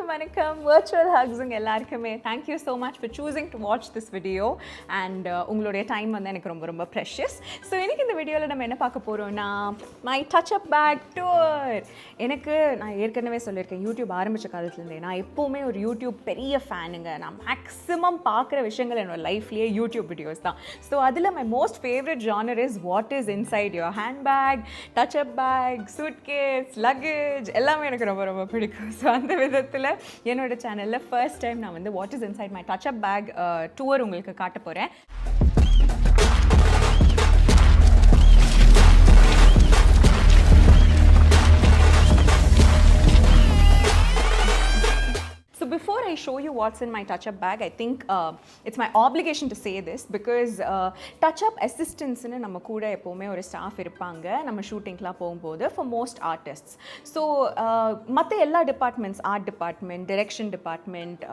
வணக்கம் virtual hugs எல்லாருக்குமே thank you so much for choosing to watch this video and உங்களுடைய time வந்து எனக்கு ரொம்ப ரொம்ப precious. ஸோ இன்னைக்கு இந்த வீடியோவில் நம்ம என்ன பார்க்க போகிறோம்னா my touch-up bag tour. எனக்கு நான் ஏற்கனவே சொல்லியிருக்கேன், யூடியூப் ஆரம்பித்த காலத்துலேருந்தே நான் எப்போவுமே ஒரு யூடியூப் பெரிய ஃபேனுங்க. நான் மேக்ஸிமம் பார்க்குற விஷயங்கள் என்னோட லைஃப்லேயே யூடியூப் வீடியோஸ் தான். ஸோ அதில் my most favorite genre is what is inside your handbag, touch-up bag, suitcase, luggage எல்லாமே எனக்கு ரொம்ப ரொம்ப பிடிக்கும். ஸோ அந்த விதத்தில் என்னோட சேனலில் ஃபர்ஸ்ட் டைம் நான் வந்து what is inside my touch up bag tour உங்களுக்கு காட்ட போகிறேன். So before I show you what's in my touch-up bag, I think it's my obligation to say this because touch-up assistants னு நம்ம கூட எப்போவுமே ஒரு ஸ்டாஃப் இருப்பாங்க நம்ம ஷூட்டிங்லாம் போகும்போது for most artists. So மற்ற எல்லா departments, art department, direction department,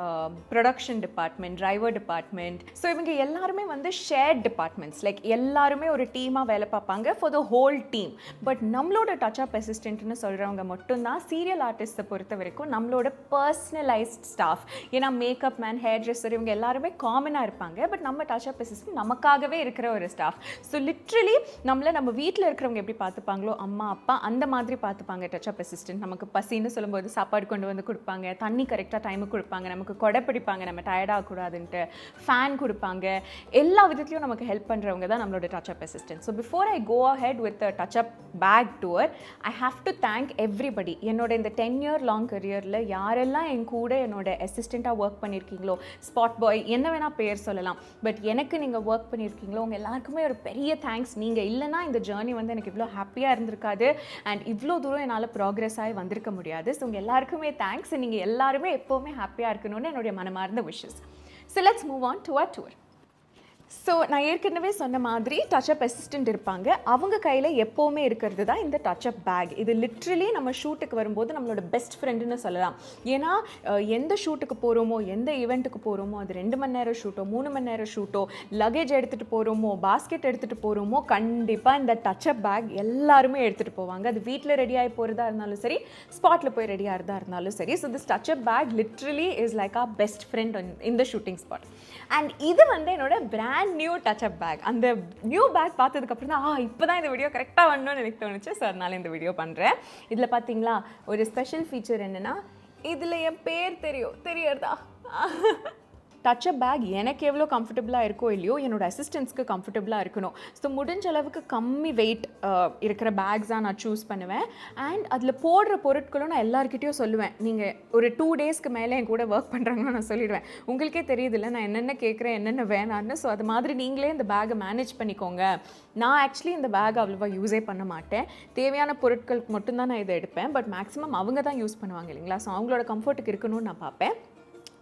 production department, driver department, so இவங்க எல்லாருமே வந்து ஷேர்ட் டிபார்ட்மெண்ட்ஸ். லைக் எல்லாருமே ஒரு டீமாக வேலை பார்ப்பாங்க for the whole team. But நம்மளோட டச்-அப் அசிஸ்டன்ட்னு சொல்கிறவங்க மட்டும்தான் சீரியல் ஆர்டிஸ்ட்டை பொறுத்த வரைக்கும் நம்மளோட பர்சனலைஸ்ட் ஸ்டாஃப். ஏன்னா மேக்கப் மேன், ஹேர் ட்ரெஸ்ஸர் இவங்க எல்லாருமே காமனாக இருப்பாங்க. பட் நம்ம டச்-அப் அசிஸ்டன்ட் நமக்காகவே இருக்கிற ஒரு ஸ்டாஃப். ஸோ லிட்ரலி நம்ம வீட்டில் இருக்கிறவங்க எப்படி பார்த்துப்பாங்களோ அம்மா அப்பா அந்த மாதிரி பார்த்துப்பாங்க டச்-அப் அசிஸ்டன்ட். நமக்கு பசின்னு சொல்லும்போது சாப்பாடு கொண்டு வந்து கொடுப்பாங்க, தண்ணி கரெக்டாக டைமுக்கு கொடுப்பாங்க, நமக்கு கொடை பிடிப்பாங்க நம்ம டயர்டாகக்கூடாதுன்ட்டு, ஃபேன் கொடுப்பாங்க, எல்லா விதத்துலையும் நமக்கு ஹெல்ப் பண்ணுறவங்க தான் நம்மளோட touch up assistant. So before I go ahead with touch up bag tour, I have to thank everybody. என்னோட இந்த 10-year long கரியரில் யாரெல்லாம் என் கூட என்னோட அசிஸ்டண்ட்டாக ஒர்க் பண்ணியிருக்கீங்களோ, ஸ்பாட் பாய் என்ன வேணால் பேர் சொல்லலாம், பட் எனக்கு நீங்கள் ஒர்க் பண்ணியிருக்கீங்களோ உங்கள் எல்லாருக்குமே ஒரு பெரிய தேங்க்ஸ். நீங்கள் இல்லைனா இந்த ஜேர்னி வந்து எனக்கு இவ்வளோ ஹாப்பியாக இருந்திருக்காது அண்ட் இவ்வளோ தூரம் என்னால் ப்ராக்ரெஸ் ஆகி வந்திருக்க முடியாது. ஸோ உங்கள் எல்லாருக்குமே தேங்க்ஸ். நீங்கள் எல்லாருமே எப்போவுமே ஹாப்பியாக இருக்கணும்னு என்னுடைய மனமார்ந்த wishes. So let's move on to our tour. So நான் ஏற்கனவே சொன்ன மாதிரி டச்-அப் அசிஸ்டண்ட் இருப்பாங்க. அவங்க கையில் எப்போவுமே இருக்கிறது தான் இந்த டச்-அப் பேக். இது லிட்ரலி நம்ம ஷூட்டுக்கு வரும்போது நம்மளோட பெஸ்ட் ஃப்ரெண்டுன்னு சொல்லலாம். ஏன்னா எந்த ஷூட்டுக்கு போகிறோமோ, எந்த ஈவெண்ட்டுக்கு போகிறோமோ, அது 2 மணி நேரம் ஷூட்டோ 3 மணி நேரம் ஷூட்டோ, லக்கேஜ் எடுத்துகிட்டு போகிறோமோ, பாஸ்கெட் எடுத்துகிட்டு போகிறோமோ, கண்டிப்பாக இந்த டச்-அப் பேக் எல்லாருமே எடுத்துகிட்டு போவாங்க. அது வீட்டில் ரெடியாகி போகிறதா இருந்தாலும் சரி, ஸ்பாட்டில் போய் ரெடியாகிறதா இருந்தாலும் சரி. So this touch up bag literally is like a best friend in the shooting spot. And இது வந்து என்னோட பிராண்ட் நியூ டச்-அப் பேக். அந்த நியூ பேக் பார்த்ததுக்கப்புறம் தான் இப்போ தான் இந்த வீடியோ கரெக்டாக வரணும்னு எனக்கு தோணுச்சு. ஸோ அதனால இந்த வீடியோ பண்ணுறேன். இதில் பார்த்தீங்களா ஒரு ஸ்பெஷல் ஃபீச்சர் என்னென்னா, இதில் என் பேர் தெரியுறதா? டச்-அப் பேக் எனக்கு எவ்வளோ கம்ஃபர்டபுளாக இருக்கோ இல்லையோ என்னோடய அசிஸ்டன்ஸ்க்கு கம்ஃபர்டபுளாக இருக்கணும். ஸோ முடிஞ்ச அளவுக்கு கம்மி வெயிட் இருக்கிற பேக்ஸாக நான் சூஸ் பண்ணுவேன். அண்ட் அதில் போடுற பொருட்களும் நான் எல்லாருக்கிட்டையும் சொல்லுவேன். நீங்கள் ஒரு 2 டேஸ்க்கு மேலே என் கூட ஒர்க் பண்ணுறாங்கன்னு நான் சொல்லிடுவேன். உங்களுக்கே தெரியுதில்ல நான் என்னென்ன கேட்குறேன், என்னென்ன வேணான்னு. ஸோ அது மாதிரி நீங்களே இந்த பேக்கை மேனேஜ் பண்ணிக்கோங்க. நான் ஆக்சுவலி இந்த பேக் அவ்வளோவா யூஸே பண்ண மாட்டேன். தேவையான பொருட்களுக்கு மட்டும்தான் நான் இதை எடுப்பேன். பட் மேக்ஸிமம் அவங்க தான் யூஸ் பண்ணுவாங்க இல்லைங்களா. ஸோ அவங்களோட கம்ஃபர்ட்டுக்கு இருக்கணும்னு நான் பார்ப்பேன்.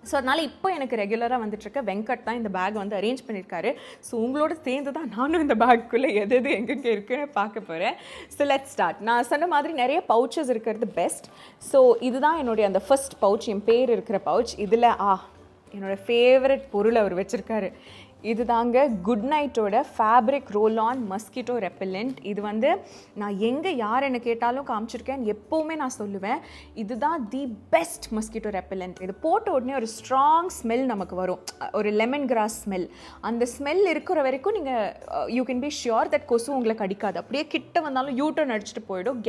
ஸோ அதனால் இப்போ எனக்கு ரெகுலராக வந்துட்டுருக்க வெங்கட் தான் இந்த பேக் வந்து அரேஞ்ச் பண்ணியிருக்காரு. ஸோ உங்களோட சேர்ந்து தான் நானும் இந்த பேக்குள்ளே எது எங்கெங்கே இருக்குன்னு பார்க்க போகிறேன். So let's start. நான் சொன்ன மாதிரி நிறைய பவுச்சஸ் இருக்கிறது பெஸ்ட். ஸோ இதுதான் என்னுடைய அந்த ஃபர்ஸ்ட் பவுச், என் பேர் இருக்கிற பவுச். இதில் என்னோடய ஃபேவரட் பொருள் அவர் வச்சுருக்காரு. இது தாங்க குட் நைட்டோட fabric roll on mosquito repellent. இது வந்து நான் எங்கே யார் என்ன கேட்டாலும் காமிச்சிருக்கேன். எப்போவுமே நான் சொல்லுவேன் இதுதான் தி பெஸ்ட் மஸ்கிட்டோ ரெப்பலண்ட். இது போட்ட உடனே ஒரு ஸ்ட்ராங் ஸ்மெல் நமக்கு வரும், ஒரு லெமன் கிராஸ் ஸ்மெல். அந்த ஸ்மெல் இருக்கிற வரைக்கும் நீங்கள் you can be sure that கொசு உங்களை கடிக்காது. அப்படியே கிட்ட வந்தாலும் யூட்டர்ன் அடிச்சுட்டு போயிடும்.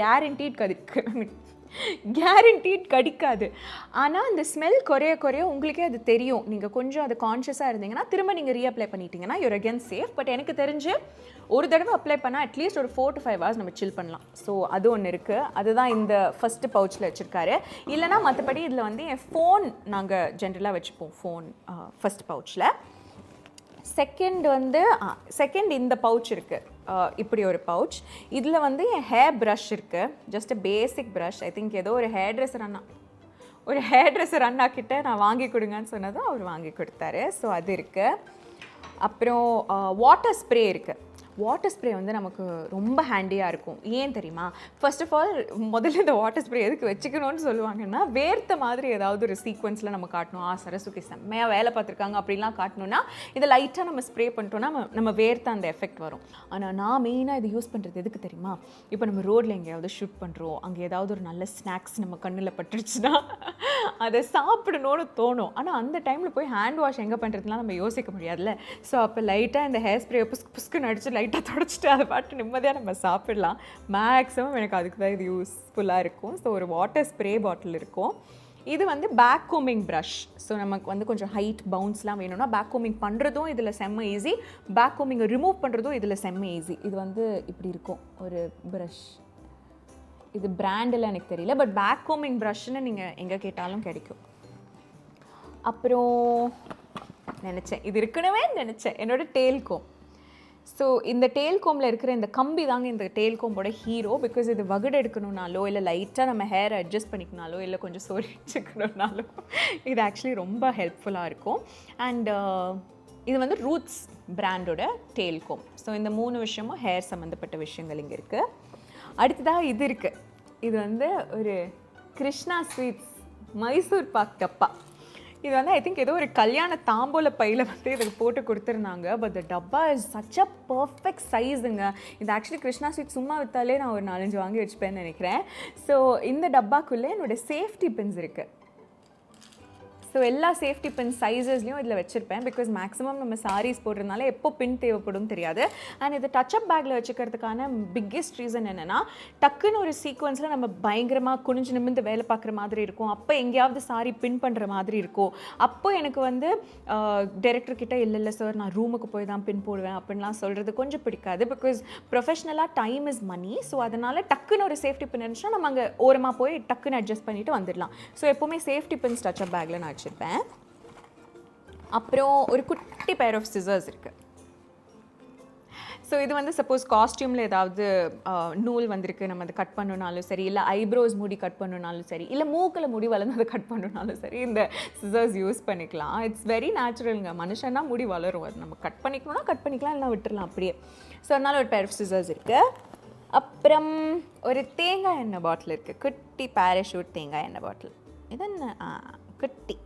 கேரண்டீட் கடிக்காது. ஆனால் அந்த ஸ்மெல் குறைய உங்களுக்கே அது தெரியும். நீங்கள் கொஞ்சம் அது கான்ஷியஸாக இருந்தீங்கன்னா திரும்ப நீங்கள் ரீஅப்ளை பண்ணிட்டீங்கன்னா யூர் அகேன் சேஃப். பட் எனக்கு தெரிஞ்சு ஒரு தடவை அப்ளை பண்ணால் அட்லீஸ்ட் ஒரு 4 to 5 hours நம்ம சில் பண்ணலாம். ஸோ அது ஒன்று இருக்குது. அதுதான் இந்த ஃபஸ்ட்டு பவுச்சில் வச்சுருக்காரு. இல்லைனா மற்றபடி இதில் வந்து என் ஃபோன் நாங்கள் ஜென்ரலாக வச்சுப்போம். ஃபோன் ஃபஸ்ட் பவுச்சில். செகண்ட் இந்த பவுச் இருக்குது. இப்படி ஒரு பவுச். இதில் வந்து என் ஹேர் ப்ரஷ் இருக்குது. Just basic brush. I think ஏதோ ஒரு ஹேர் ட்ரெஸ்ஸர் அண்ணா கிட்ட நான் வாங்கி கொடுங்கன்னு சொன்னதும் அவர் வாங்கி கொடுத்தாரு. ஸோ அது இருக்குது. அப்புறம் வாட்டர் ஸ்ப்ரே இருக்குது. வாட்டர் ஸ்ப்ரே வந்து நமக்கு ரொம்ப ஹேண்டியாக இருக்கும். ஏன் தெரியுமா? ஃபர்ஸ்ட் ஆஃப் ஆல் முதல்ல இந்த வாட்டர் ஸ்ப்ரே எதுக்கு வச்சுக்கணும்னு சொல்லுவாங்கன்னா, வேர்த்த மாதிரி ஏதாவது ஒரு சீக்வன்ஸில் நம்ம காட்டணும், சரஸ்வதி செம்மையாக வேலை பார்த்துருக்காங்க அப்படின்லாம் காட்டணும்னா இதை லைட்டாக நம்ம ஸ்ப்ரே பண்ணிட்டோம்னா நம்ம வேர்த்த அந்த எஃபெக்ட் வரும். ஆனால் நான் மெயினாக இது யூஸ் பண்ணுறது எதுக்கு தெரியுமா? இப்போ நம்ம ரோட்டில் எங்கேயாவது ஷூட் பண்ணுறோம், அங்கே ஏதாவது ஒரு நல்ல ஸ்நாக்ஸ் நம்ம கண்ணில் பட்டுருச்சுன்னா அதை சாப்பிடணும்னு தோணும். ஆனால் அந்த டைமில் போய் ஹேண்ட் வாஷ் எங்கே பண்ணுறதுலாம் நம்ம யோசிக்க முடியாதுல்ல. ஸோ அப்போ லைட்டாக இந்த ஹேர் ஸ்ப்ரே புஸ்குன்னு அடித்து லைட்டாக தொடச்சிட்டு அதை பாட்டு நிம்மதியாக நம்ம சாப்பிடலாம். மேக்ஸிமம் எனக்கு அதுக்கு தான் இது யூஸ்ஃபுல்லாக இருக்கும். ஸோ ஒரு வாட்டர் ஸ்ப்ரே பாட்டில் இருக்கும். இது வந்து பேக் கோமிங் ப்ரஷ். ஸோ நமக்கு வந்து கொஞ்சம் ஹைட் பவுன்ஸ்லாம் வேணும்னா பேக் கோமிங் பண்ணுறதும் இதில் செம்ம ஈஸி, பேக் கோமிங்கை ரிமூவ் பண்ணுறதும் இதில் செம்ம ஈஸி. இது வந்து இப்படி இருக்கும் ஒரு ப்ரஷ். இது பிராண்டில் எனக்கு தெரியல, பட் பேக் கோமிங் ப்ரஷ்ன்னு நீங்கள் எங்கே கேட்டாலும் கிடைக்கும். அப்புறம் நினச்சேன் இது இருக்கணுமே நினச்சேன் என்னோட டெயில் கோம். ஸோ இந்த டெயில் கோமில் இருக்கிற இந்த கம்பி தாங்க இந்த டெயில் கோம்போட ஹீரோ. பிகாஸ் இது வகுடு எடுக்கணுன்னாலோ இல்லை லைட்டாக நம்ம ஹேரை அட்ஜஸ்ட் பண்ணிக்கனாலோ இல்லை கொஞ்சம் சொரிச்சுக்கணுன்னாலோ இது ஆக்சுவலி ரொம்ப ஹெல்ப்ஃபுல்லாக இருக்கும். அண்ட் இது வந்து ரூட்ஸ் பிராண்டோட டெயில் கோம். ஸோ இந்த 3 விஷயமும் ஹேர் சம்மந்தப்பட்ட விஷயங்கள் இங்கே இருக்குது. அடுத்ததாக இது இருக்குது. இது வந்து ஒரு கிருஷ்ணா ஸ்வீட்ஸ் மைசூர் பாக் டப்பா. இது வந்து ஐ திங்க் ஏதோ ஒரு கல்யாண தாம்பூல பையில் வந்து இதுக்கு போட்டு கொடுத்துருந்தாங்க. பட் த டப்பா இஸ் சச் அ பர்ஃபெக்ட் சைஸுங்க. இது ஆக்சுவலி கிருஷ்ணா ஸ்வீட் சும்மா விற்றாலே நான் ஒரு 4-5 வாங்கி வச்சுப்பேன்னு நினைக்கிறேன். ஸோ இந்த டப்பாக்குள்ளே என்னோடய சேஃப்டி பின்ஸ் இருக்குது. ஸோ எல்லா சேஃப்டி பின் சைஸஸ்லையும் இதில் வச்சுருப்பேன். பிகாஸ் மேக்ஸிமம் நம்ம சாரீஸ் போடுறதுனால எப்போ பின் தேவைப்படும் தெரியாது. அண்ட் இது டச்சப் பேக்கில் வச்சுக்கிறதுக்கான பிக்கெஸ்ட் ரீசன் என்னென்னா, டக்குன்னு ஒரு சீக்வன்ஸில் நம்ம பயங்கரமாக குனிஞ்சு நிமிந்து வேலை பார்க்குற மாதிரி இருக்கும். அப்போ எங்கேயாவது சாரி பின் பண்ணுற மாதிரி இருக்கும். அப்போ எனக்கு வந்து டைரக்டர்கிட்ட இல்லை சார் நான் ரூமுக்கு போய் தான் பின் போடுவேன் அப்படின்லாம் சொல்கிறது கொஞ்சம் பிடிக்காது. பிகாஸ் ப்ரொஃபஷ்னலாக டைம் இஸ் மணி. ஸோ அதனால் டக்குன்னு ஒரு சேஃப்டி பின் இருந்துச்சுன்னா நம்ம அங்கே ஓரமாக போய் டக்குன்னு அட்ஜஸ்ட் பண்ணிவிட்டு வந்துடலாம். ஸோ எப்போவுமே சேஃப்டி பின்ஸ் டச்சப் பேக்கில் நான் வச்சுருப்பேன். அப்புறம் ஒரு குட்டி பேர் ஆஃப் சிசர்ஸ் இருக்குது. ஸோ இது வந்து சப்போஸ் காஸ்டியூமில் ஏதாவது நூல் வந்திருக்கு, நம்ம அதை கட் பண்ணணுனாலும் சரி, இல்லை ஐப்ரோஸ் முடி கட் பண்ணணுனாலும் சரி, இல்லை மூக்கில் முடி வளர்ந்து அதை கட் பண்ணணுனாலும் சரி, இந்த சிசர்ஸ் யூஸ் பண்ணிக்கலாம். இட்ஸ் வெரி நேச்சுரலுங்க. மனுஷன்னா முடி வளரும், அது நம்ம கட் பண்ணிக்கணும்னா கட் பண்ணிக்கலாம், இல்லைனா விட்டுடலாம் அப்படியே. ஸோ அதனால் ஒரு பேர் ஆஃப் சிசர்ஸ் இருக்குது. அப்புறம் ஒரு தேங்காய் எண்ணெய் பாட்டில் இருக்குது. குட்டி பேராஷூட் தேங்காய் எண்ணெய் பாட்டில். இது என்ன குட்டி.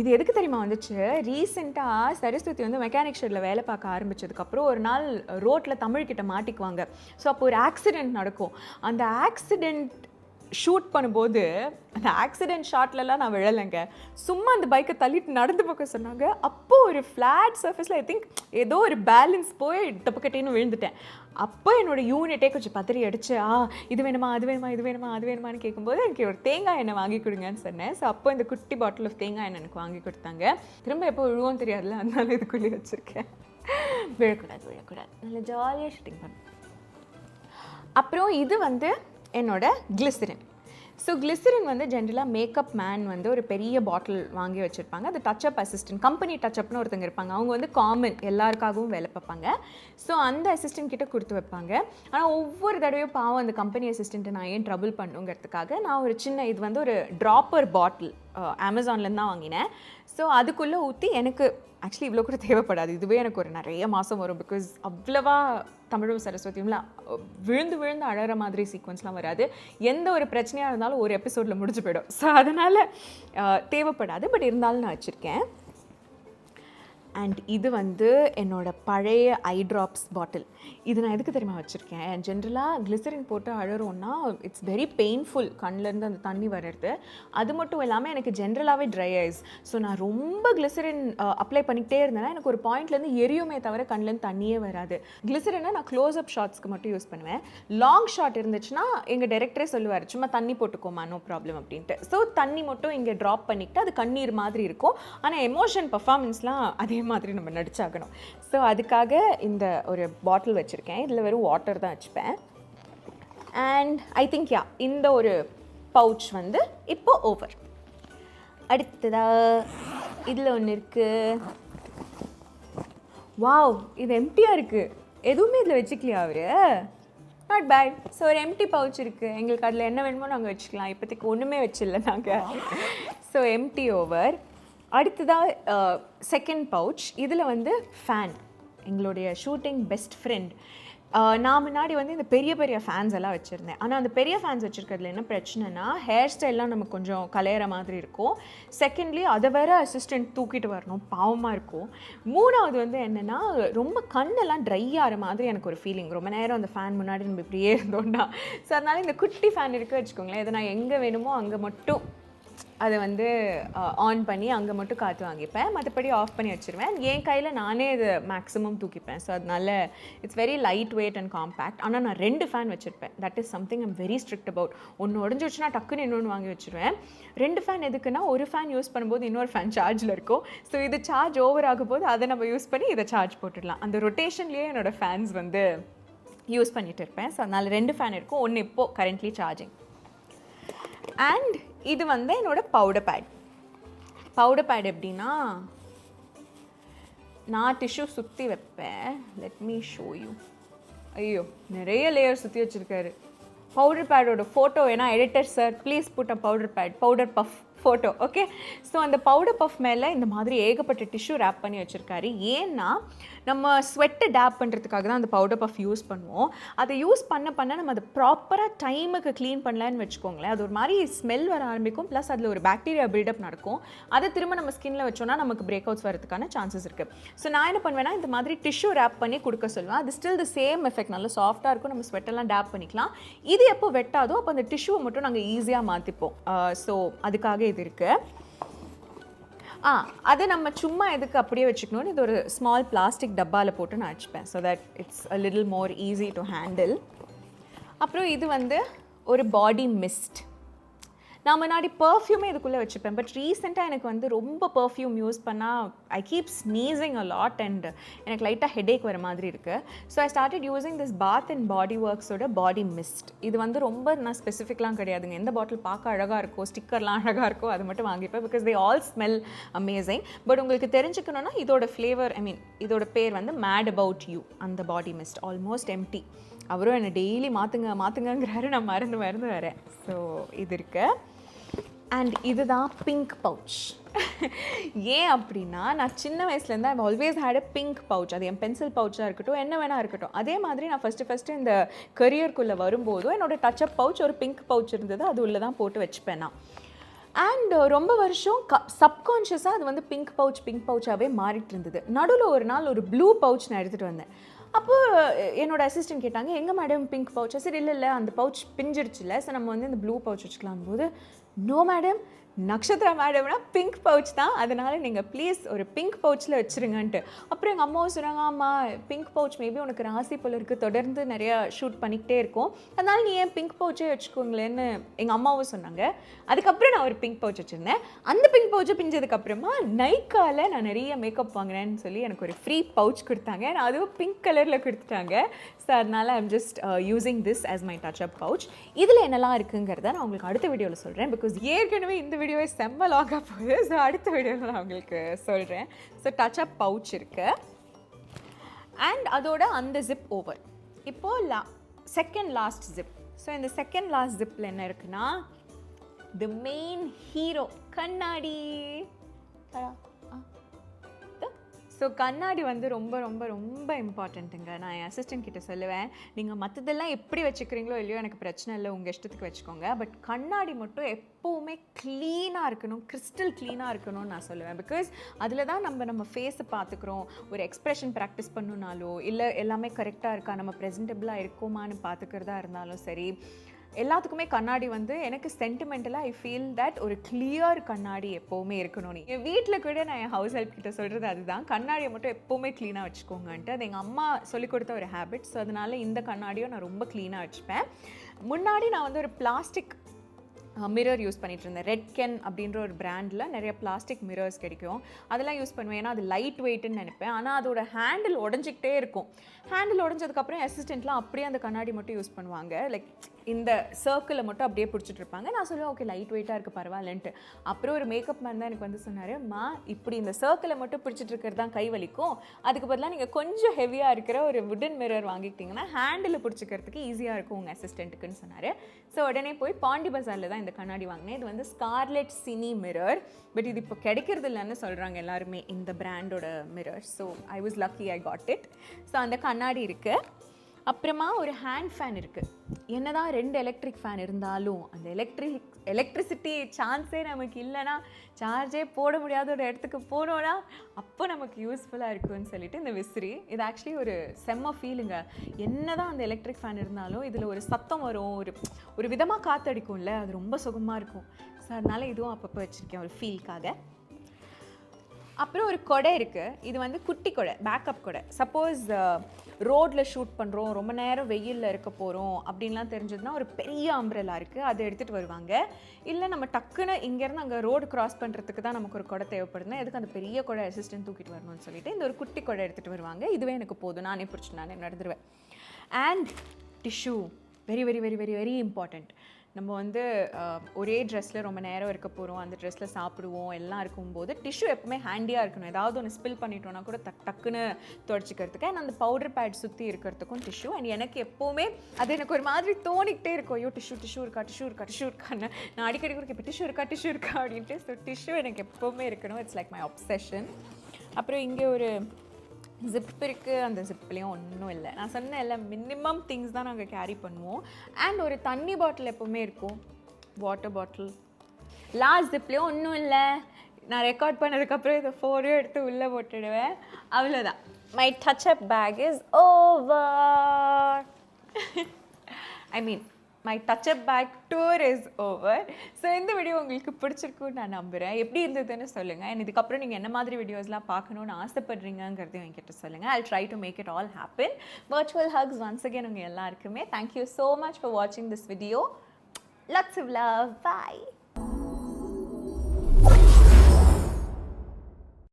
இது எதுக்கு தெரியுமா வந்துச்சு? ரீசெண்டாக சரஸ்வதி வந்து மெக்கானிக் ஷெட்டில் வேலை பார்க்க ஆரம்பித்ததுக்கப்புறம் ஒரு நாள் ரோட்டில் தமிழ்கிட்ட மாட்டிக்குவாங்க. ஸோ அப்போ ஒரு ஆக்சிடெண்ட் நடக்கும். அந்த ஆக்சிடெண்ட் ஷூட் பண்ணும்போது அந்த ஆக்சிடெண்ட் ஷாட்லலாம் நான் விழலைங்க. சும்மா அந்த பைக்கை தள்ளிட்டு நடந்து பார்க்க சொன்னாங்க. அப்போது ஒரு ஃப்ளாட் சர்ஃபேஸில் ஐ திங்க் ஏதோ ஒரு பேலன்ஸ் போய் டப்புக்கட்டின்னு விழுந்துட்டேன். அப்போ என்னோடய யூனிட்டே கொஞ்சம் பதறி அடிச்சு இது வேணுமா அது வேணுமா இது வேணுமா அது வேணுமான்னு கேட்கும்போது எனக்கு ஒரு தேங்காய் எண்ணெய் வாங்கி கொடுங்கன்னு சொன்னேன். ஸோ அப்போ இந்த குட்டி பாட்டில் ஆஃப் தேங்காய் எண்ணெய் எனக்கு வாங்கி கொடுத்தாங்க. திரும்ப எப்போ விழுவோம் தெரியாதுல்ல, அதனால இதுக்குள்ளே வச்சுருக்கேன். விழக்கூடாது நல்லா ஜாலியாக ஷூட்டிங் பண்ணேன். அப்புறம் இது வந்து என்னோட கிளிசரின். ஸோ கிளிசரின் வந்து ஜென்ரலாக மேக்கப் மேன் வந்து ஒரு பெரிய பாட்டில் வாங்கி வச்சுருப்பாங்க. அது டச்சப் அசிஸ்டன்ட், கம்பெனி டச்சப்னு ஒருத்தங்க இருப்பாங்க. அவங்க வந்து காமன் எல்லாருக்காகவும் வேலை பார்ப்பாங்க. ஸோ அந்த அசிஸ்டன்ட் கிட்ட கொடுத்து வைப்பாங்க. ஆனால் ஒவ்வொரு தடவையும் பாவம் அந்த கம்பெனி அசிஸ்டண்ட்டை நான் ஏன் ட்ரபிள் பண்ணுங்கிறதுக்காக நான் ஒரு சின்ன இது வந்து ஒரு ட்ராப்பர் பாட்டில் அமேசான்லேருந்து தான் வாங்கினேன். ஸோ அதுக்குள்ளே ஊற்றி எனக்கு ஆக்சுவலி இவ்வளோ கூட தேவைப்படாது, இதுவே எனக்கு ஒரு நிறைய மாதம் வரும். பிகாஸ் அவ்வளவா தமிழும் சரஸ்வதியும்ல விழுந்து அழகிற மாதிரி சீக்வன்ஸ்லாம் வராது. எந்த ஒரு பிரச்சனையாக இருந்தாலும் ஒரு எபிசோடில் முடிஞ்சு போயிடும். ஸோ அதனால் தேவைப்படாது. பட் இருந்தாலும் நான் வச்சுருக்கேன். அண்ட் இது வந்து என்னோடய பழைய ஐ ட்ராப்ஸ் பாட்டில். இது நான் எதுக்கு தெரியுமா வச்சுருக்கேன்? ஜென்ரலாக கிளிசரின் போட்டு அழறோன்னா இட்ஸ் வெரி பெயின்ஃபுல், கண்ணிலேருந்து அந்த தண்ணி வர்றது. அது மட்டும் இல்லாமல் எனக்கு ஜென்ரலாகவே ட்ரை ஐஸ். ஸோ நான் ரொம்ப கிளிசரின் அப்ளை பண்ணிக்கிட்டே இருந்தேன்னா எனக்கு ஒரு பாயிண்ட்லேருந்து எரியுமே தவிர கண்ணிலேருந்து தண்ணியே வராது. கிளிசரினை நான் க்ளோஸ் அப் ஷாட்ஸ்க்கு மட்டும் யூஸ் பண்ணுவேன். லாங் ஷாட் இருந்துச்சுன்னா எங்கள் டைரக்டரே சொல்லுவார், சும்மா தண்ணி போட்டுக்கோமா, நோ ப்ராப்ளம் அப்படின்ட்டு. ஸோ தண்ணி மட்டும் இங்கே ட்ராப் பண்ணிக்கிட்டு அது கண்ணீர் மாதிரி இருக்கும். ஆனால் எமோஷன் பர்ஃபார்மன்ஸ்லாம் அதே மாதிரி நம்ம நடிச்சாகணும். ஸோ அதுக்காக இந்த ஒரு பாட்டில் வச்சுருக்கேன். இதில் வெறும் வாட்டர் தான் வச்சுப்பேன். அண்ட் ஐ திங்க் இந்த ஒரு பவுச் வந்து இப்போ ஓவர். அடுத்ததாக இதில் ஒன்று இருக்குது. வாவ், இது எம்டியாக இருக்குது. எதுவுமே இதில் வச்சுக்கலையா அவர்? Not bad. ஸோ ஒரு எம்டி பவுச் இருக்குது. எங்களுக்கு அதில் என்ன வேணுமோ நாங்கள் வச்சுக்கலாம். இப்போதைக்கு ஒன்றுமே வச்சிடல நாங்கள். So empty over. அடுத்ததாக செகண்ட் பவுச். இதில் வந்து ஃபேன், எங்களுடைய ஷூட்டிங் பெஸ்ட் ஃப்ரெண்ட் நான் முன்னாடி வந்து இந்த பெரிய பெரிய ஃபேன்ஸ் எல்லாம் வச்சுருந்தேன். ஆனால் அந்த பெரிய ஃபேன்ஸ் வச்சுருக்கிறதுல என்ன பிரச்சனைனா ஹேர் ஸ்டைல்லாம் நமக்கு கொஞ்சம் கலையிற மாதிரி இருக்கும். செகண்ட்லி அதை வேற அசிஸ்டன்ட் தூக்கிட்டு வரணும், பாவமாக இருக்கும். மூணாவது வந்து என்னென்னா ரொம்ப கண்ணெல்லாம் ட்ரை ஆகிற மாதிரி எனக்கு ஒரு ஃபீலிங். ரொம்ப நேரம் அந்த ஃபேன் முன்னாடி நம்ம இப்படியே இருந்தோம்னா. ஸோ அதனால் இந்த குட்டி ஃபேன் இருக்குது வச்சுக்கோங்களேன், இதை நான் எங்கே வேணுமோ அங்கே மட்டும் அதை வந்து ஆன் பண்ணி அங்கே மட்டும் காற்று வாங்கிப்பேன், மற்றபடி ஆஃப் பண்ணி வச்சுருவேன். என் கையில் நானே இது மேக்ஸிமம் தூக்கிப்பேன். ஸோ அதனால it's very light weight and compact. ஆனால் நான் 2 ஃபேன் வச்சுருப்பேன். That is something I'm very strict about. ஒன்று உடஞ்சிடுச்சுன்னா டக்குன்னு இன்னொன்று வாங்கி வச்சுருவேன். 2 ஃபேன் எதுக்குன்னா ஒரு ஃபேன் யூஸ் பண்ணும்போது இன்னொரு ஃபேன் சார்ஜில் இருக்கும். ஸோ இது சார்ஜ் ஓவர் ஆகும் போது அதை நம்ம யூஸ் பண்ணி இதை சார்ஜ் போட்டுடலாம். அந்த ரொட்டேஷன்லேயே என்னோடய ஃபேன்ஸ் வந்து யூஸ் பண்ணிகிட்டு இருப்பேன். ஸோ அதனால் 2 ஃபேன் இருக்கும். ஒன்று இப்போது கரண்ட்லி சார்ஜிங். அண்ட் இது வந்து என்னோடய பவுடர் பேட். பவுடர் பேட் எப்படின்னா நான் டிஷ்யூ சுற்றி வைப்பேன். Let me show you. ஐயோ நிறைய லேயர் சுற்றி வச்சுருக்காரு. பவுடர் பேடோட ஃபோட்டோ வேணா editor sir please put a powder pad, powder puff photo. Okay, so அந்த பவுடர் பஃப் மேலே இந்த மாதிரி ஏகப்பட்ட டிஷ்யூ ரேப் பண்ணி வச்சுருக்காரு. ஏன்னா நம்ம ஸ்வெட்டை டேப் பண்ணுறதுக்காக தான் அந்த பவுடர் பஃப் யூஸ் பண்ணுவோம். அதை யூஸ் பண்ண நம்ம அதை ப்ராப்பராக டைமுக்கு க்ளீன் பண்ணலான்னு வச்சுக்கோங்களேன், அது ஒரு மாதிரி ஸ்மெல் வர ஆரம்பிக்கும். ப்ளஸ் அதில் ஒரு பாக்டீரியா பில்டப் நடக்கும். அதை திரும்ப நம்ம ஸ்கின்ல வச்சோன்னா நமக்கு பிரேக் அவுட்ஸ் வரதுக்கான சான்சஸ் இருக்குது. ஸோ நான் என்ன பண்ணுவேன்னா இந்த மாதிரி டிஷ்யூ ரேப் பண்ணி கொடுக்க சொல்லுவேன். அது ஸ்டில் த சேம் எஃபெக்ட், நல்லா சாஃப்டாக இருக்கும். நம்ம ஸ்வெட்டெல்லாம் டேப் பண்ணிக்கலாம். இது எப்போ வெட்டாதோ அப்போ அந்த டிஷ்யூவை மட்டும் நாங்கள் ஈஸியாக மாற்றிப்போம். ஸோ அதுக்காக இது இருக்குது. அதை நம்ம சும்மா எதுக்கு அப்படியே வச்சுக்கணும்னு இது ஒரு ஸ்மால் பிளாஸ்டிக் டப்பாவில் போட்டு நான் வச்சுப்பேன். So that it's a little more easy to handle. அப்புறம் இது வந்து ஒரு பாடி மிஸ்ட். நான் முன்னாடி பர்ஃப்யூமே இதுக்குள்ளே வச்சுப்பேன். பட் ரீசெண்டாக எனக்கு வந்து ரொம்ப பர்ஃப்யூம் யூஸ் பண்ணால் I keep sneezing a lot and எனக்கு லைட்டாக ஹெடேக் வர மாதிரி இருக்குது. So I started using this bath and body ஒர்க்ஸோட பாடி மிஸ்ட். இது வந்து ரொம்ப நான் ஸ்பெசிஃபிக்லாம் கிடையாதுங்க. எந்த பாட்டில் பார்க்க அழகாக இருக்கோ, ஸ்டிக்கர்லாம் அழகாக இருக்கோ அது மட்டும் வாங்கிப்பேன். Because they all smell amazing. But உங்களுக்கு தெரிஞ்சுக்கணுன்னா இதோட ஃப்ளேவர், இதோட பேர் வந்து மேட் அபவுட் யூ. அந்த பாடி மிஸ்ட் ஆல்மோஸ்ட் எம்டி. அவரும் என்னை டெய்லி மாற்றுங்கிறாரு, நான் மறந்து வரேன். ஸோ இது இருக்குது. அண்ட் இதுதான் பிங்க் பவுச். ஏன் அப்படின்னா நான் சின்ன வயசுலேருந்து I always hate a pink pouch. அது என் பென்சில் பவுச்சாக இருக்கட்டும், என்ன வேணா இருக்கட்டும். அதே மாதிரி நான் ஃபஸ்ட்டு இந்த கரியருக்குள்ளே வரும்போதும் என்னோடய டச்சப் பவுச் ஒரு பிங்க் பவுச் இருந்தது. அது உள்ளே தான் போட்டு வச்சுப்பேன் நான். அண்ட் ரொம்ப வருஷம் சப்கான்ஷியஸாக அது வந்து பிங்க் பவுச்சாகவே மாறிட்டு இருந்தது. நடுவில் ஒரு நாள் ஒரு ப்ளூ பவுச் நான் எடுத்துகிட்டு வந்தேன். அப்போது என்னோடய அசிஸ்டன்ட் கேட்டாங்க, எங்கே மேடம் பிங்க் பவுச்? சரி இல்லை அந்த பவுச் பிஞ்சிருச்சுல, ஸோ நம்ம வந்து இந்த ப்ளூ பவுச் வச்சுக்கலாம் போது, நோ மேடம், நக்ஷத்ரா மேடம்னா பிங்க் பவுச் தான், அதனால் நீங்கள் ப்ளீஸ் ஒரு பிங்க் பவுச்சில் வச்சுருங்கன்ட்டு. அப்புறம் எங்கள் அம்மாவும் சொன்னாங்க, ஆமாம் பிங்க் பவுச் மேபி உனக்கு ராசி போல இருக்குது, தொடர்ந்து நிறையா ஷூட் பண்ணிக்கிட்டே இருக்கும், அதனால் நீ ஏன் பிங்க் பவுச்சே வச்சுக்கோங்களேன்னு எங்கள் அம்மாவும் சொன்னாங்க. அதுக்கப்புறம் நான் ஒரு பிங்க் பவுச் வச்சுருந்தேன். அந்த பிங்க் பவுச்சை பிஞ்சதுக்கப்புறமா நைக்காவில் நான் நிறைய மேக்கப் வாங்கினேன்னு சொல்லி எனக்கு ஒரு ஃப்ரீ பவுச் கொடுத்தாங்க. நான் அதுவும் பிங்க் கலரில் கொடுத்துட்டாங்க. ஸோ அதனால் I'm just using this as my touch-up pouch. இதில் என்னெல்லாம் இருக்குங்கிறத நான் உங்களுக்கு அடுத்த வீடியோவில் சொல்கிறேன். பிகாஸ் ஏற்கனவே இந்த வீடியோவை செம்ம லாங்காக போகுது. ஸோ அடுத்த வீடியோவில் நான் உங்களுக்கு சொல்கிறேன். ஸோ டச்சப் பவுச் இருக்குது. அண்ட் அதோட அந்த ஜிப் ஓவர். இப்போது செகண்ட் லாஸ்ட் ஜிப். ஸோ இந்த செகண்ட் லாஸ்ட் ஜிப்பில் என்ன இருக்குன்னா தி மெயின் ஹீரோ கண்ணாடி. ஸோ கண்ணாடி வந்து ரொம்ப ரொம்ப ரொம்ப இம்பார்ட்டண்ட்டுங்க. நான் என் அசிஸ்டன்ட் கிட்ட சொல்லுவேன், நீங்கள் மற்றதெல்லாம் எப்படி வச்சுக்கிறீங்களோ இல்லையோ எனக்கு பிரச்சனை இல்லை, உங்கள் இஷ்டத்துக்கு வச்சுக்கோங்க, பட் கண்ணாடி மட்டும் எப்போவுமே க்ளீனாக இருக்கணும், கிறிஸ்டல் க்ளீனாக இருக்கணும்னு நான் சொல்லுவேன். பிகாஸ் அதில் தான் நம்ம ஃபேஸை பார்த்துக்குறோம். ஒரு எக்ஸ்ப்ரெஷன் ப்ராக்டிஸ் பண்ணணுனாலோ இல்லை எல்லாமே கரெக்டாக இருக்கா, நம்ம ப்ரெசென்டபிளாக இருக்கோமான்னு பார்த்துக்கிறதா இருந்தாலும் சரி, எல்லாத்துக்குமே கண்ணாடி வந்து எனக்கு சென்டிமெண்டலாக ஐ ஃபீல் தட் ஒரு கிளியர் கண்ணாடி எப்போவுமே இருக்கணும். என் வீட்டில் கூட நான் என் ஹவுஸ் ஹெல்ப் கிட்ட சொல்கிறது அதுதான், கண்ணாடியை மட்டும் எப்போவுமே க்ளீனாக வச்சுக்கோங்கன்ட்டு. அது எங்கள் அம்மா சொல்லிக் கொடுத்த ஒரு ஹேபிட். ஸோ அதனால் இந்த கண்ணாடியும் நான் ரொம்ப க்ளீனாக வச்சுப்பேன். முன்னாடி நான் வந்து ஒரு பிளாஸ்டிக் மிரர் யூஸ் பண்ணிகிட்டு இருந்தேன். ரெட் கென் அப்படின்ற ஒரு பிராண்டில் நிறைய பிளாஸ்டிக் மிரர்ஸ் கிடைக்கும். அதெல்லாம் யூஸ் பண்ணுவேன், ஏன்னா அது லைட் வெயிட்னு நினைப்பேன். ஆனால் அதோட ஹேண்டில் உடஞ்சிக்கிட்டே இருக்கும். ஹேண்டில் உடஞ்சதுக்கப்புறம் அசிஸ்டண்ட்லாம் அப்படியே அந்த கண்ணாடி மட்டும் யூஸ் பண்ணுவாங்க. லைக் இந்த சர்க்கிளை மட்டும் அப்படியே பிடிச்சிட்டு இருப்பாங்க. நான் சொல்லுவேன், ஓகே லைட் வெயிட்டாக இருக்குது பரவாயில்லன்ட்டு. அப்புறம் ஒரு மேக்கப் மேன் தான் எனக்கு வந்து சொன்னார், மா இப்படி இந்த சர்க்கிளை மட்டும் பிடிச்சிட்டு இருக்கிறது தான் கை வலிக்கும், அதுக்கு பதிலாக நீங்கள் கொஞ்சம் ஹெவியாக இருக்கிற ஒரு வுடன் மிரர் வாங்கிக்கிட்டிங்கன்னா ஹேண்டில் பிடிச்சிக்கிறதுக்கு ஈஸியாக இருக்கும் உங்கள் அசிஸ்டண்ட்டுக்குன்னு சொன்னார். ஸோ உடனே போய் பாண்டி பஜாரில் தான் இந்த கண்ணாடி வாங்கினேன். இது வந்து ஸ்கார்லெட் சினி மிரர். பட் இது இப்போ கிடைக்கிறது இல்லைன்னு சொல்கிறாங்க எல்லாருமே இந்த பிராண்டோட mirror. So I was lucky, I got it. So அந்த கண்ணாடி இருக்குது. அப்புறமா ஒரு ஹேண்ட் ஃபேன் இருக்குது. என்னதான் 2 எலக்ட்ரிக் ஃபேன் இருந்தாலும் அந்த எலக்ட்ரிசிட்டி சான்ஸே நமக்கு இல்லைன்னா, சார்ஜே போட முடியாத ஒரு இடத்துக்கு போனோன்னா அப்போ நமக்கு யூஸ்ஃபுல்லாக இருக்குன்னு சொல்லிட்டு இந்த விசிறி. இது ஆக்சுவலி ஒரு செம்ம ஃபீலுங்க. என்னதான் அந்த எலக்ட்ரிக் ஃபேன் இருந்தாலும் இதில் ஒரு சத்தம் வரும், ஒரு விதமாக காற்றடிக்கும்ல, அது ரொம்ப சுகமாக இருக்கும். ஸோ அதனால் இதுவும் அப்பப்போ வச்சுருக்கேன் ஒரு ஃபீல்க்காக. அப்புறம் ஒரு கொடை இருக்குது. இது வந்து குட்டி கொடை, பேக்கப் கொடை. சப்போஸ் ரோட்டில் ஷூட் பண்ணுறோம், ரொம்ப நேரம் வெயிலில் இருக்க போகிறோம் அப்படின்லாம் தெரிஞ்சதுன்னா ஒரு பெரிய அம்ப்ரெல்லா இருக்குது, அதை எடுத்துகிட்டு வருவாங்க. இல்லை நம்ம டக்குன்னு இங்கேருந்து அங்கே ரோடு கிராஸ் பண்ணுறதுக்கு தான் நமக்கு ஒரு கொடை தேவைப்படுதுன்னா எதுக்கு அந்த பெரிய கொடை அசிஸ்டன்ட் தூக்கிட்டு வரணும்னு சொல்லிட்டு இந்த ஒரு குட்டி கொடை எடுத்துகிட்டு வருவாங்க. இதுவே எனக்கு போதும், நானே பிடிச்சி நானே நடந்துடுவேன். And tissue very very very very very important. நம்ம வந்து ஒரே ட்ரெஸ்ஸில் ரொம்ப நேரம் இருக்க போகிறோம், அந்த ட்ரெஸ்ஸில் சாப்பிடுவோம் எல்லாம் இருக்கும்போது டிஷ்யூ எப்பவுமே ஹேண்டியாக இருக்கணும். ஏதாவது ஒன்று ஸ்பில் பண்ணிட்டோன்னா கூட டக்குன்னு துடைச்சிக்கிறதுக்கு. அண்ட் அந்த பவுடர் பேட் சுற்றி இருக்கிறதுக்கும் டிஷ்யூ. அண்ட் எனக்கு எப்போவுமே அது எனக்கு ஒரு மாதிரி தோணிக்கிட்டே இருக்கும், ஐயோ டிஷ்யூ இருக்கான்னு. நான் அடிக்கடி கூட இப்போ டிஷ்யூ இருக்கா அப்படின்ட்டு. ஸோ டிஷ்யூ எனக்கு எப்போவுமே இருக்கணும். It's like my obsession. அப்புறம் இங்கே ஒரு ஜிப் இருக்குது, அந்த ஜிப்லேயும் ஒன்றும் இல்லை. நான் சொன்ன எல்லாம் மினிமம் திங்ஸ் தான் நாங்கள் கேரி பண்ணுவோம். அண்ட் ஒரு தண்ணி பாட்டில் எப்போவுமே இருக்கும், வாட்டர் பாட்டில். லாஸ்ட் ஜிப்லேயும் ஒன்றும் இல்லை. நான் ரெக்கார்ட் பண்ணதுக்கப்புறம் இதை ஃபோனையும் எடுத்து உள்ளே போட்டுடுவேன். அவ்வளோதான். My touch up bag is over. I mean my touch up bag tour is over. So இந்த வீடியோ உங்களுக்கு பிடிச்சிருக்குன்னு நான் நம்புகிறேன். எப்படி இருந்ததுன்னு சொல்லுங்கள். அண்ட் இதுக்கப்புறம் நீங்கள் என்ன மாதிரி வீடியோஸ்லாம் பார்க்கணுன்னு ஆசைப்படுறீங்கிறதையும் என்கிட்ட சொல்லுங்கள். I'll try to make it all happen. Virtual hugs once again உங்கள் எல்லாருக்குமே. Thank you so much for watching this video. Lots of love. Bye.